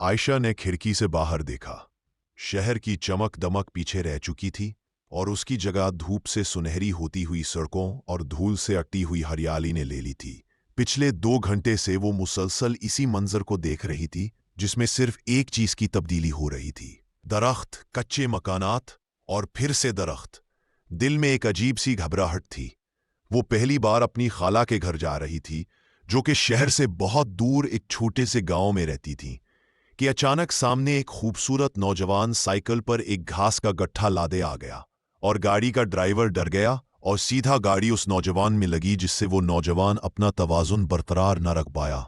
आयशा ने खिड़की से बाहर देखा। शहर की चमक दमक पीछे रह चुकी थी और उसकी जगह धूप से सुनहरी होती हुई सड़कों और धूल से अटी हुई हरियाली ने ले ली थी। पिछले 2 घंटे से वो मुसलसल इसी मंजर को देख रही थी, जिसमें सिर्फ एक चीज की तब्दीली हो रही थी। दरख्त, कच्चे मकानात और फिर से दरख्त। दिल में एक अजीब सी घबराहट थी। वो पहली बार अपनी खाला के घर जा रही थी, जो कि शहर से बहुत दूर एक छोटे से गांव में रहती थी, कि अचानक सामने एक खूबसूरत नौजवान साइकिल पर एक घास का गट्ठा लादे आ गया और गाड़ी का ड्राइवर डर गया और सीधा गाड़ी उस नौजवान में लगी, जिससे वो नौजवान अपना तवाजुन बरकरार न रख पाया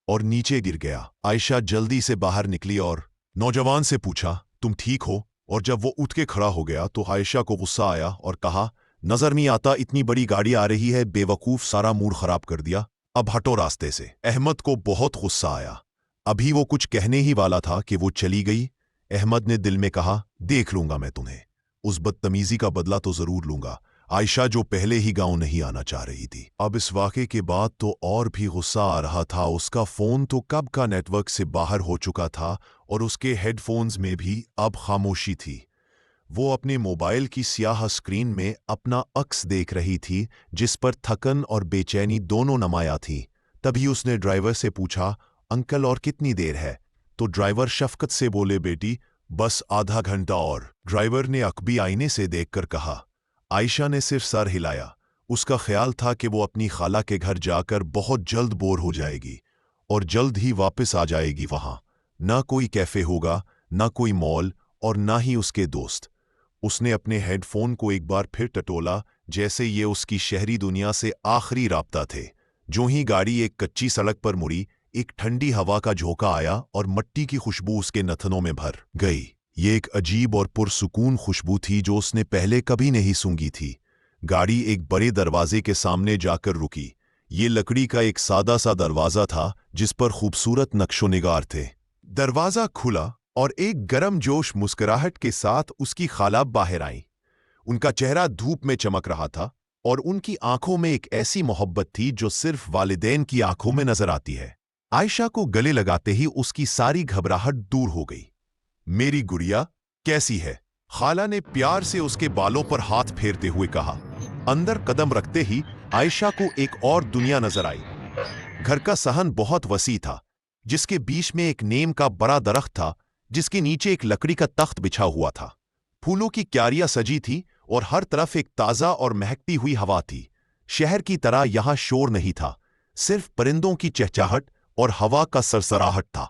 और नीचे गिर गया। आयशा जल्दी से बाहर निकली और नौजवान से पूछा, तुम ठीक हो? और जब वो उठ के खड़ा हो गया तो आयशा को गुस्सा आया और कहा, नजर नहीं आता इतनी बड़ी गाड़ी आ रही है, बेवकूफ, सारा मूड खराब कर दिया, अब हटो रास्ते से। अहमद को बहुत गुस्सा आया। अभी वो कुछ कहने ही वाला था कि वो चली गई। अहमद ने दिल में कहा, देख लूंगा मैं तुम्हें, उस बदतमीजी का बदला तो जरूर लूंगा। आयशा जो पहले ही गांव नहीं आना चाह रही थी, अब इस वाक़े के बाद तो और भी गुस्सा आ रहा था। उसका फोन तो कब का नेटवर्क से बाहर हो चुका था और उसके हेडफोन्स में भी अब खामोशी थी। वो अपने मोबाइल की स्याह स्क्रीन में अपना अक्स देख रही थी, जिस पर थकन और बेचैनी दोनों नुमाया थी। तभी उसने ड्राइवर से पूछा, अंकल और कितनी देर है? तो ड्राइवर शफकत से बोले, बेटी बस आधा घंटा और। ड्राइवर ने अकबी आईने से देखकर कहा। आयशा ने सिर्फ सर हिलाया। उसका ख्याल था कि वो अपनी खाला के घर जाकर बहुत जल्द बोर हो जाएगी और जल्द ही वापस आ जाएगी। वहां ना कोई कैफे होगा, ना कोई मॉल और ना ही उसके दोस्त। उसने अपने हेडफोन को एक बार फिर टटोला, जैसे ये उसकी शहरी दुनिया से आखिरी राब्ता थे। जो ही गाड़ी एक कच्ची सड़क पर मुड़ी, एक ठंडी हवा का झोंका आया और मिट्टी की खुशबू उसके नथनों में भर गई। ये एक अजीब और पुरसुकून खुशबू थी जो उसने पहले कभी नहीं सूंघी थी। गाड़ी एक बड़े दरवाजे के सामने जाकर रुकी। ये लकड़ी का एक सादा सा दरवाजा था, जिस पर खूबसूरत नक्शो निगार थे। दरवाजा खुला और एक गर्मजोश मुस्कुराहट के साथ उसकी खाला बाहर आई। उनका चेहरा धूप में चमक रहा था और उनकी आंखों में एक ऐसी मोहब्बत थी जो सिर्फ वालिदैन की आंखों में नजर आती है। आयशा को गले लगाते ही उसकी सारी घबराहट दूर हो गई। मेरी गुड़िया कैसी है? खाला ने प्यार से उसके बालों पर हाथ फेरते हुए कहा। अंदर कदम रखते ही आयशा को एक और दुनिया नजर आई। घर का सहन बहुत वसी था, जिसके बीच में एक नीम का बड़ा दरख्त था, जिसके नीचे एक लकड़ी का तख्त बिछा हुआ था। फूलों की क्यारियां सजी थी और हर तरफ एक ताजा और महकती हुई हवा थी। शहर की तरह यहां शोर नहीं था, सिर्फ परिंदों की चहचहाहट और हवा का सरसराहट था।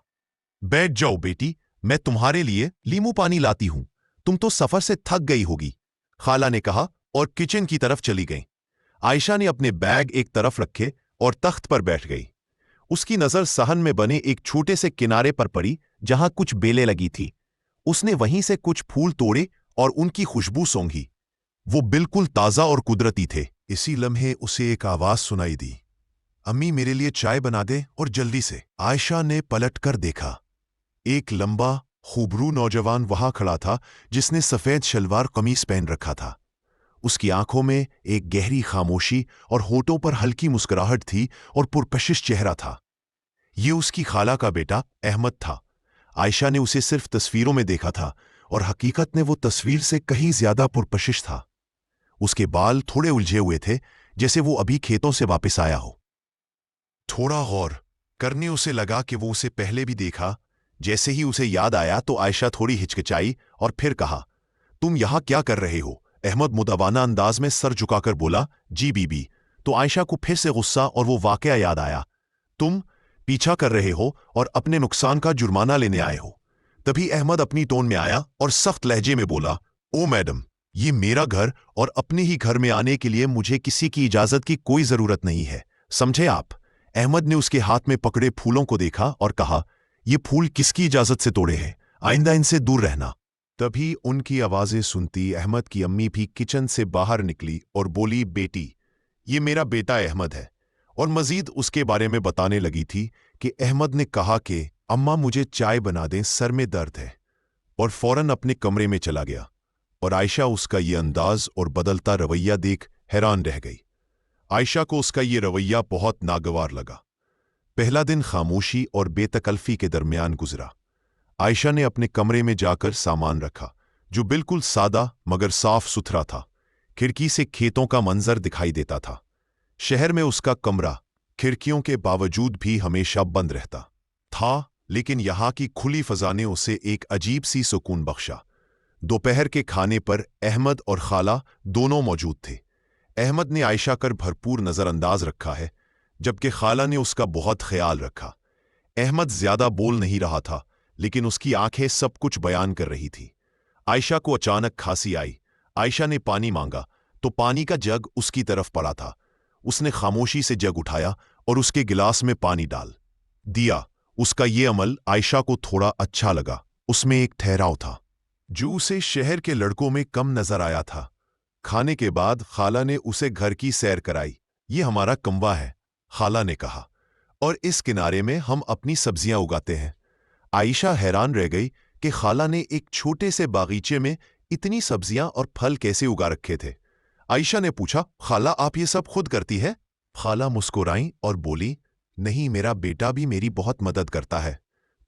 बैठ जाओ बेटी, मैं तुम्हारे लिए लीमू पानी लाती हूं। तुम तो सफर से थक गई होगी, खाला ने कहा और किचन की तरफ चली गई। आयशा ने अपने बैग एक तरफ रखे और तख्त पर बैठ गई। उसकी नजर सहन में बने एक छोटे से किनारे पर पड़ी, जहां कुछ बेलें लगी थी। उसने वहीं से कुछ फूल तोड़े और उनकी खुशबू सूंघी। वो बिल्कुल ताजा और कुदरती थे। इसी लम्हे उसे एक आवाज सुनाई दी, अम्मी मेरे लिए चाय बना दे और जल्दी से। आयशा ने पलट कर देखा। एक लंबा खूबरू नौजवान वहां खड़ा था, जिसने सफेद शलवार कमीज पहन रखा था। उसकी आंखों में एक गहरी खामोशी और होठों पर हल्की मुस्कुराहट थी और पुरकशिश चेहरा था। ये उसकी खाला का बेटा अहमद था। आयशा ने उसे सिर्फ तस्वीरों में देखा था और हकीकत में वो तस्वीर से कहीं ज्यादा पुरकशिश था। उसके बाल थोड़े उलझे हुए थे, जैसे वो अभी खेतों से वापस आया हो। थोड़ा गौर करने उसे लगा कि वो उसे पहले भी देखा। जैसे ही उसे याद आया तो आयशा थोड़ी हिचकिचाई और फिर कहा, तुम यहां क्या कर रहे हो? अहमद मुदवाना अंदाज में सर झुकाकर बोला, जी बीबी। तो आयशा को फिर से गुस्सा और वो वाकया याद आया। तुम पीछा कर रहे हो और अपने नुकसान का जुर्माना लेने आए हो। तभी अहमद अपनी टोन में आया और सख्त लहजे में बोला, ओ मैडम, ये मेरा घर और अपने ही घर में आने के लिए मुझे किसी की इजाजत की कोई जरूरत नहीं है, समझे आप? अहमद ने उसके हाथ में पकड़े फूलों को देखा और कहा, ये फूल किसकी इजाजत से तोड़े हैं? आइंदा इनसे दूर रहना। तभी उनकी आवाजें सुनती अहमद की अम्मी भी किचन से बाहर निकली और बोली, बेटी ये मेरा बेटा अहमद है। और मजीद उसके बारे में बताने लगी थी कि अहमद ने कहा कि अम्मा मुझे चाय बना दें, सर में दर्द है, और फौरन अपने कमरे में चला गया। और आयशा उसका ये अंदाज और बदलता रवैया देख हैरान रह गई। आयशा को उसका ये रवैया बहुत नागवार लगा। पहला दिन खामोशी और बेतकल्फी के दरमियान गुजरा। आयशा ने अपने कमरे में जाकर सामान रखा, जो बिल्कुल सादा मगर साफ सुथरा था। खिड़की से खेतों का मंजर दिखाई देता था। शहर में उसका कमरा खिड़कियों के बावजूद भी हमेशा बंद रहता था, लेकिन यहाँ की खुली फजा ने उसे एक अजीब सी सुकून बख्शा। दोपहर के खाने पर अहमद और खाला दोनों मौजूद थे। अहमद ने आयशा कर भरपूर नज़रअंदाज रखा है, जबकि खाला ने उसका बहुत ख्याल रखा। अहमद ज्यादा बोल नहीं रहा था, लेकिन उसकी आंखें सब कुछ बयान कर रही थी। आयशा को अचानक खांसी आई। आयशा ने पानी मांगा तो पानी का जग उसकी तरफ पड़ा था। उसने खामोशी से जग उठाया और उसके गिलास में पानी डाल दिया। उसका ये अमल आयशा को थोड़ा अच्छा लगा। उसमें एक ठहराव था जो उसे शहर के लड़कों में कम नजर आया था। खाने के बाद खाला ने उसे घर की सैर कराई। ये हमारा कमवा है, खाला ने कहा, और इस किनारे में हम अपनी सब्जियां उगाते हैं। आयशा हैरान रह गई कि खाला ने एक छोटे से बागीचे में इतनी सब्जियां और फल कैसे उगा रखे थे। आयशा ने पूछा, खाला आप ये सब खुद करती है? खाला मुस्कुराई और बोली, नहीं, मेरा बेटा भी मेरी बहुत मदद करता है।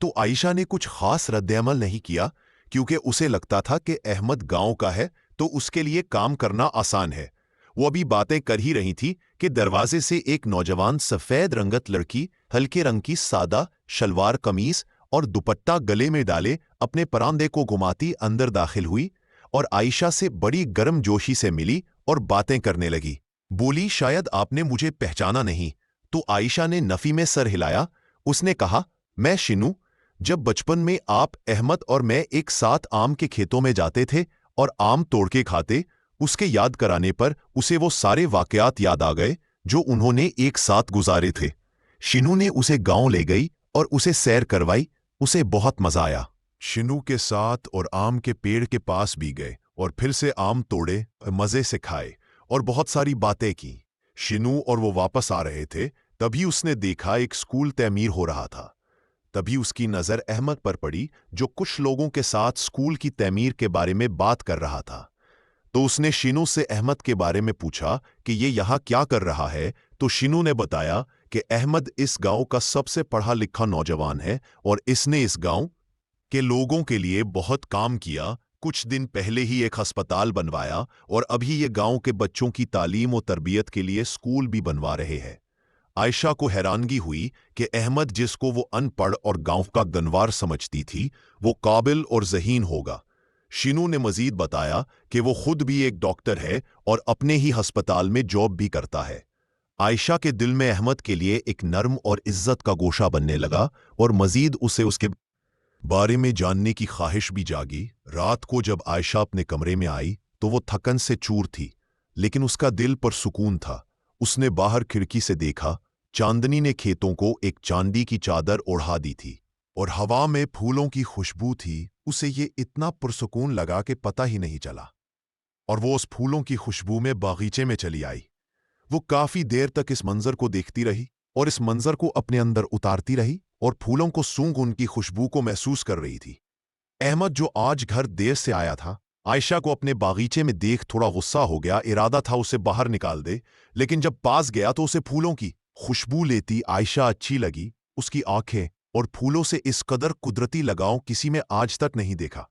तो आयशा ने कुछ खास रद्द-ए-अमल नहीं किया, क्योंकि उसे लगता था कि अहमद गांव का है तो उसके लिए काम करना आसान है। वो अभी बातें कर ही रही थी कि दरवाजे से एक नौजवान सफेद रंगत लड़की हल्के रंग की सादा शलवार कमीज और दुपट्टा गले में डाले अपने परांदे को घुमाती अंदर दाखिल हुई और आयशा से बड़ी गर्मजोशी से मिली और बातें करने लगी। बोली, शायद आपने मुझे पहचाना नहीं। तो आयशा ने नफी में सर हिलाया। उसने कहा, मैं शिनू। जब बचपन में आप, अहमद और मैं एक साथ आम के खेतों में जाते थे और आम तोड़ के खाते, उसके याद कराने पर उसे वो सारे वाकयात याद आ गए जो उन्होंने एक साथ गुजारे थे। शिनू ने उसे गांव ले गई और उसे सैर करवाई। उसे बहुत मजा आया। शिनू के साथ और आम के पेड़ के पास भी गए और फिर से आम तोड़े, मजे से खाए और बहुत सारी बातें की। शिनू और वो वापस आ रहे थे, तभी उसने देखा एक स्कूल तमीर हो रहा था। तभी उसकी नजर अहमद पर पड़ी, जो कुछ लोगों के साथ स्कूल की तमीर के बारे में बात कर रहा था। तो उसने शिनू से अहमद के बारे में पूछा कि ये यहाँ क्या कर रहा है। तो शिनू ने बताया कि अहमद इस गांव का सबसे पढ़ा लिखा नौजवान है और इसने इस गांव के लोगों के लिए बहुत काम किया। कुछ दिन पहले ही एक अस्पताल बनवाया और अभी ये गांव के बच्चों की तालीम और तरबियत के लिए स्कूल भी बनवा रहे हैं। आयशा को हैरानगी हुई कि अहमद, जिसको वो अनपढ़ और गांव का गनवार समझती थी, वो काबिल और ज़हीन होगा। शिनू ने मजीद बताया कि वो खुद भी एक डॉक्टर है और अपने ही अस्पताल में जॉब भी करता है। आयशा के दिल में अहमद के लिए एक नर्म और इज्जत का गोशा बनने लगा और मजीद उसे उसके बारे में जानने की ख्वाहिश भी जागी। रात को जब आयशा अपने कमरे में आई तो वो थकन से चूर थी, लेकिन उसका दिल पर सुकून था। उसने बाहर खिड़की से देखा। चांदनी ने खेतों को एक चांदी की चादर ओढ़ा दी थी और हवा में फूलों की खुशबू थी। उसे ये इतना पुरसुकून लगा कि पता ही नहीं चला, और वो उस फूलों की खुशबू में बागीचे में चली आई। वो काफी देर तक इस मंजर को देखती रही और इस मंजर को अपने अंदर उतारती रही और फूलों को सूंघ उनकी खुशबू को महसूस कर रही थी। अहमद, जो आज घर देर से आया था, आयशा को अपने बागीचे में देख थोड़ा गुस्सा हो गया। इरादा था उसे बाहर निकाल दे, लेकिन जब पास गया तो उसे फूलों की खुशबू लेती आयशा अच्छी लगी। उसकी आंखें और फूलों से इस कदर कुदरती लगाव किसी में आज तक नहीं देखा।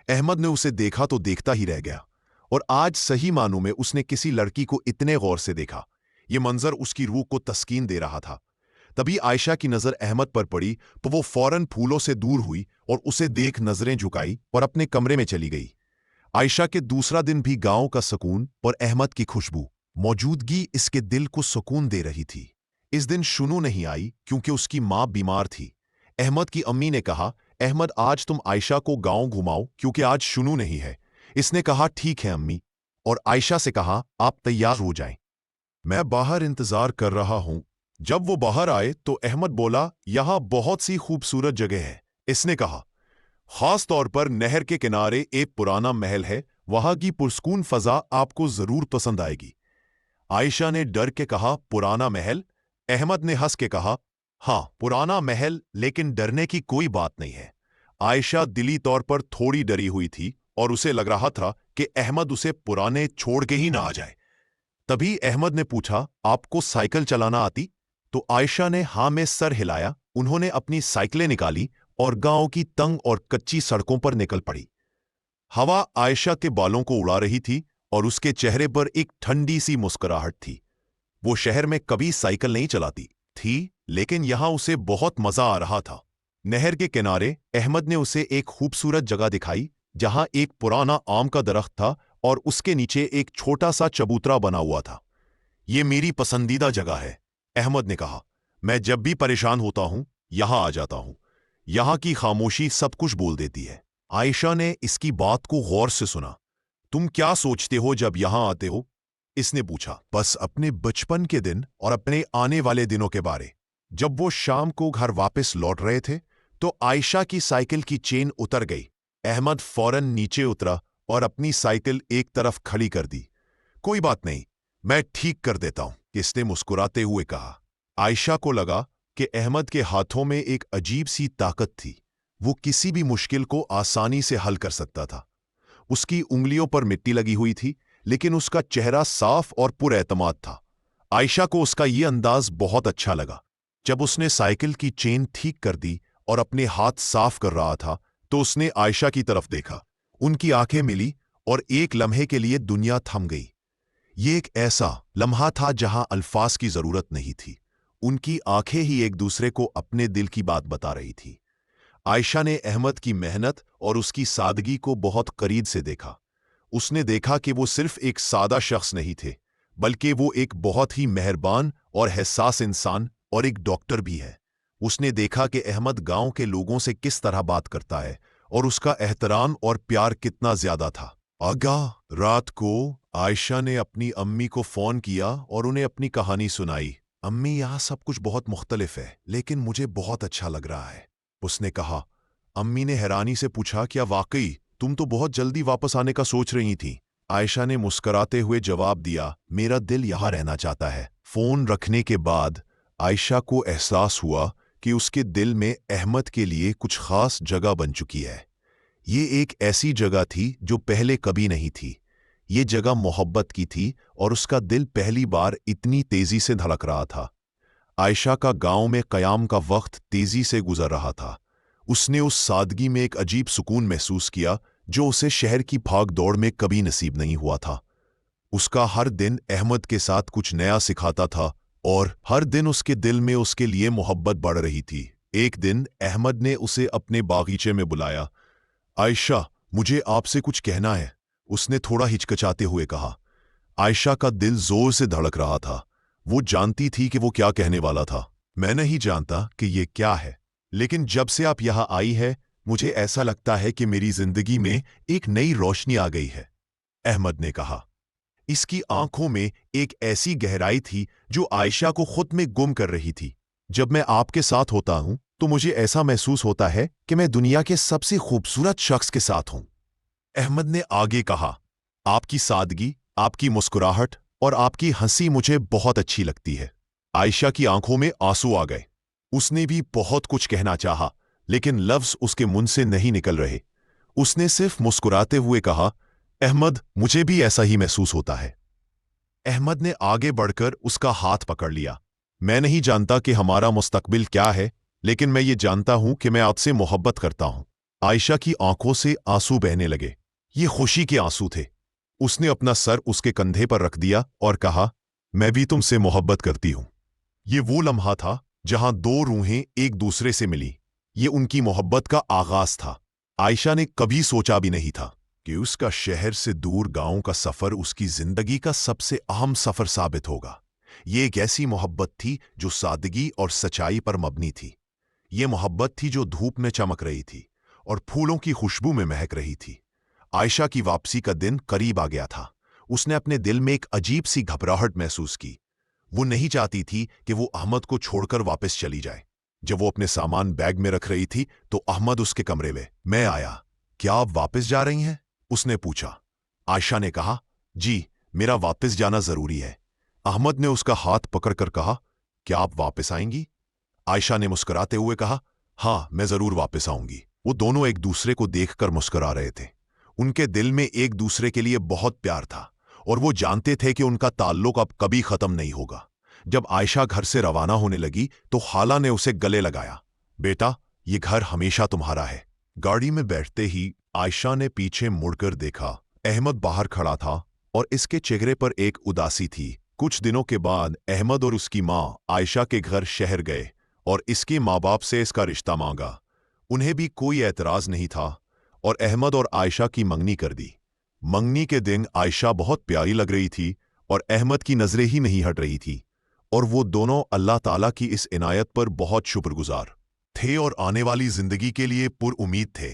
अहमद ने उसे देखा तो देखता ही रह गया, और आज सही मानों में उसने किसी लड़की को इतने गौर से देखा। ये मंजर उसकी रूह को तस्कीन दे रहा था। तभी आयशा की नजर अहमद पर पड़ी तो वो फौरन फूलों से दूर हुई और उसे देख नजरें झुकाई और अपने कमरे में चली गई। आयशा के दूसरा दिन भी गांव का सुकून और अहमद की खुशबू मौजूदगी इसके दिल को सुकून दे रही थी। इस दिन शुनू नहीं आई क्योंकि उसकी मां बीमार थी। अहमद की अम्मी ने कहा, अहमद, आज तुम आयशा को गांव घुमाओ क्योंकि आज शुनू नहीं है। इसने कहा, ठीक है अम्मी, और आयशा से कहा, आप तैयार हो जाएं, मैं बाहर इंतजार कर रहा हूं। जब वो बाहर आए तो अहमद बोला, यहां बहुत सी खूबसूरत जगह है। इसने कहा, खास तौर पर नहर के किनारे एक पुराना महल है, वहां की पुरस्कून फजा आपको जरूर पसंद आएगी। आयशा ने डर के कहा, पुराना महल? अहमद ने हंस के कहा, हाँ, पुराना महल, लेकिन डरने की कोई बात नहीं है। आयशा दिली तौर पर थोड़ी डरी हुई थी और उसे लग रहा था कि अहमद उसे पुराने छोड़ के ही ना आ जाए। तभी अहमद ने पूछा, आपको साइकिल चलाना आती? तो आयशा ने हाँ में सर हिलाया। उन्होंने अपनी साइकिलें निकाली और गांव की तंग और कच्ची सड़कों पर निकल पड़ी। हवा आयशा के बालों को उड़ा रही थी और उसके चेहरे पर एक ठंडी सी मुस्कुराहट थी। वो शहर में कभी साइकिल नहीं चलाती थी, लेकिन यहां उसे बहुत मजा आ रहा था। नहर के किनारे अहमद ने उसे एक खूबसूरत जगह दिखाई, जहां एक पुराना आम का दरख्त था और उसके नीचे एक छोटा सा चबूतरा बना हुआ था। ये मेरी पसंदीदा जगह है, अहमद ने कहा। मैं जब भी परेशान होता हूं यहां आ जाता हूं। यहां की खामोशी सब कुछ बोल देती है। आयशा ने इसकी बात को गौर से सुना। तुम क्या सोचते हो जब यहां आते हो? इसने पूछा। बस अपने बचपन के दिन और अपने आने वाले दिनों के बारे। जब वो शाम को घर वापस लौट रहे थे तो आयशा की साइकिल की चेन उतर गई। अहमद फौरन नीचे उतरा और अपनी साइकिल एक तरफ खड़ी कर दी। कोई बात नहीं, मैं ठीक कर देता हूं, इसने मुस्कुराते हुए कहा। आयशा को लगा कि अहमद के हाथों में एक अजीब सी ताकत थी। वो किसी भी मुश्किल को आसानी से हल कर सकता था। उसकी उंगलियों पर मिट्टी लगी हुई थी, लेकिन उसका चेहरा साफ और पुरएतमाद था। आयशा को उसका ये अंदाज बहुत अच्छा लगा। जब उसने साइकिल की चेन ठीक कर दी और अपने हाथ साफ कर रहा था तो उसने आयशा की तरफ देखा। उनकी आंखें मिली और एक लम्हे के लिए दुनिया थम गई। ये एक ऐसा लम्हा था जहां अल्फाज की जरूरत नहीं थी। उनकी आंखें ही एक दूसरे को अपने दिल की बात बता रही थी। आयशा ने अहमद की मेहनत और उसकी सादगी को बहुत करीब से देखा। उसने देखा कि वो सिर्फ एक सादा शख्स नहीं थे, बल्कि वो एक बहुत ही मेहरबान और हसास इंसान और एक डॉक्टर भी है। उसने देखा कि अहमद गांव के लोगों से किस तरह बात करता है और उसका एहतराम और प्यार कितना ज्यादा था। रात को आयशा ने अपनी अम्मी को फोन किया और उन्हें अपनी कहानी सुनाई। अम्मी, यहाँ सब कुछ बहुत मुख्तलिफ है, लेकिन मुझे बहुत अच्छा लग रहा है, उसने कहा। अम्मी ने हैरानी से पूछा, क्या वाकई तुम तो बहुत जल्दी वापस आने का सोच रही थी? आयशा ने मुस्कराते हुए जवाब दिया, मेरा दिल यहाँ रहना चाहता है। फोन रखने के बाद आयशा को एहसास हुआ कि उसके दिल में अहमद के लिए कुछ खास जगह बन चुकी है। ये एक ऐसी जगह थी जो पहले कभी नहीं थी। ये जगह मोहब्बत की थी और उसका दिल पहली बार इतनी तेजी से धड़क रहा था। आयशा का गांव में कयाम का वक्त तेजी से गुजर रहा था। उसने उस सादगी में एक अजीब सुकून महसूस किया जो उसे शहर की भाग दौड़ में कभी नसीब नहीं हुआ था। उसका हर दिन अहमद के साथ कुछ नया सिखाता था और हर दिन उसके दिल में उसके लिए मोहब्बत बढ़ रही थी। एक दिन अहमद ने उसे अपने बागीचे में बुलाया। आयशा, मुझे आपसे कुछ कहना है, उसने थोड़ा हिचकिचाते हुए कहा। आयशा का दिल जोर से धड़क रहा था। वो जानती थी कि वो क्या कहने वाला था। मैं नहीं जानता कि ये क्या है, लेकिन जब से आप यहाँ आई है मुझे ऐसा लगता है कि मेरी जिंदगी में एक नई रोशनी आ गई है, अहमद ने कहा। इसकी आंखों में एक ऐसी गहराई थी जो आयशा को खुद में गुम कर रही थी। जब मैं आपके साथ होता हूं तो मुझे ऐसा महसूस होता है कि मैं दुनिया के सबसे खूबसूरत शख्स के साथ हूं, अहमद ने आगे कहा। आपकी सादगी, आपकी मुस्कुराहट और आपकी हंसी मुझे बहुत अच्छी लगती है। आयशा की आंखों में आंसू आ गए। उसने भी बहुत कुछ कहना चाहा, लेकिन लफ्ज उसके मुंह से नहीं निकल रहे। उसने सिर्फ मुस्कुराते हुए कहा, अहमद, मुझे भी ऐसा ही महसूस होता है। अहमद ने आगे बढ़कर उसका हाथ पकड़ लिया। मैं नहीं जानता कि हमारा मुस्तकबिल क्या है, लेकिन मैं ये जानता हूं कि मैं आपसे मोहब्बत करता हूं। आयशा की आंखों से आंसू बहने लगे। ये खुशी के आंसू थे। उसने अपना सर उसके कंधे पर रख दिया और कहा, मैं भी तुमसे मोहब्बत करती हूं। ये वो लम्हा था जहां दो रूहें एक दूसरे से मिली। ये उनकी मोहब्बत का आगाज था। आयशा ने कभी सोचा भी नहीं था कि उसका शहर से दूर गांव का सफर उसकी जिंदगी का सबसे अहम सफर साबित होगा। ये एक ऐसी मोहब्बत थी जो सादगी और सच्चाई पर मबनी थी। ये मोहब्बत थी जो धूप में चमक रही थी और फूलों की खुशबू में महक रही थी। आयशा की वापसी का दिन करीब आ गया था। उसने अपने दिल में एक अजीब सी घबराहट महसूस की। वो नहीं चाहती थी कि वो अहमद को छोड़कर वापस चली जाए। जब वो अपने सामान बैग में रख रही थी तो अहमद उसके कमरे में। मैं आया। क्या आप वापस जा रही हैं? उसने पूछा। आयशा ने कहा, जी, मेरा वापस जाना जरूरी है। अहमद ने उसका हाथ पकड़कर कहा, क्या आप वापस आएंगी? आयशा ने मुस्कुराते हुए कहा, हाँ, मैं जरूर वापस आऊंगी। वो दोनों एक दूसरे को देखकर मुस्कुरा रहे थे। उनके दिल में एक दूसरे के लिए बहुत प्यार था और वो जानते थे कि उनका ताल्लुक अब कभी खत्म नहीं होगा। जब आयशा घर से रवाना होने लगी तो खाला ने उसे गले लगाया। बेटा, ये घर हमेशा तुम्हारा है। गाड़ी में बैठते ही आयशा ने पीछे मुड़कर देखा। अहमद बाहर खड़ा था और इसके चेहरे पर एक उदासी थी। कुछ दिनों के बाद अहमद और उसकी माँ आयशा के घर शहर गए और इसके माँ बाप से इसका रिश्ता मांगा। उन्हें भी कोई एतराज़ नहीं था और अहमद और आयशा की मंगनी कर दी। मंगनी के दिन आयशा बहुत प्यारी लग रही थी और अहमद की नज़रें ही नहीं हट रही थी और वो दोनों अल्लाह ताला की इस इनायत पर बहुत शुक्रगुजार थे और आने वाली ज़िंदगी के लिए पुरउम्मीद थे।